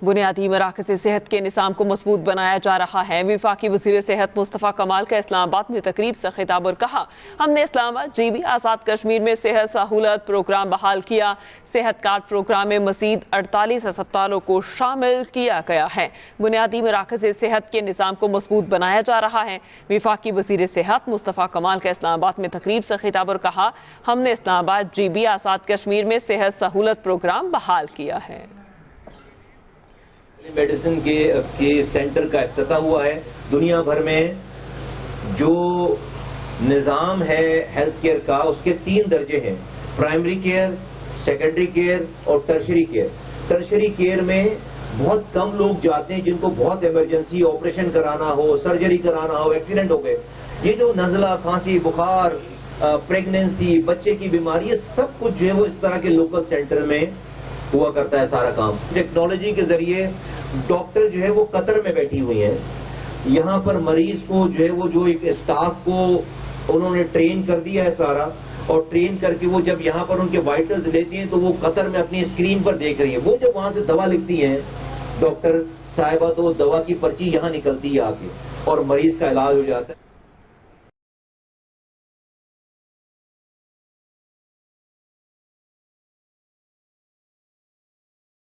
بنیادی مراکز صحت کے نظام کو مضبوط بنایا جا رہا ہے۔ وفاقی وزیر صحت مصطفیٰ کمال کا اسلام آباد میں تقریب سے خطاب اور کہا، ہم نے اسلام آباد جی بی آزاد کشمیر میں صحت سہولت پروگرام بحال کیا۔ صحت کارڈ پروگرام میں مزید 48 ہسپتالوں کو شامل کیا گیا ہے۔ بنیادی مراکز صحت کے نظام کو مضبوط بنایا جا رہا ہے۔ وفاقی وزیر صحت مصطفیٰ کمال کا اسلام آباد میں تقریب سے خطاب اور کہا، ہم نے اسلام آباد جی بی آزاد کشمیر میں صحت سہولت پروگرام بحال کیا ہے۔ میڈیسن کے سینٹر کا افتتاح ہوا ہے۔ دنیا بھر میں جو نظام ہے ہیلتھ کیئر کا، اس کے 3 درجے ہیں: پرائمری کیئر، سیکنڈری کیئر اور ٹرشری کیئر۔ ٹرشری کیئر میں بہت کم لوگ جاتے ہیں جن کو بہت ایمرجنسی، آپریشن کرانا ہو، سرجری کرانا ہو، ایکسیڈنٹ ہو گئے۔ یہ جو نزلہ، کھانسی، بخار، پریگننسی، بچے کی بیماری، یہ سب کچھ جو ہے وہ اس طرح کے لوکل سینٹر میں ہوا کرتا ہے سارا کام۔ ٹیکنالوجی کے ذریعے ڈاکٹر جو ہے وہ قطر میں بیٹھی ہوئی ہیں، یہاں پر مریض کو جو ہے وہ جو ایک اسٹاف کو انہوں نے ٹرین کر دیا ہے سارا، اور ٹرین کر کے وہ جب یہاں پر ان کے وائٹلز لیتی ہیں تو وہ قطر میں اپنی اسکرین پر دیکھ رہی ہے۔ وہ جب وہاں سے دوا لکھتی ہیں ڈاکٹر صاحبہ تو دوا کی پرچی یہاں نکلتی ہے آ کے، اور مریض کا علاج ہو جاتا ہے۔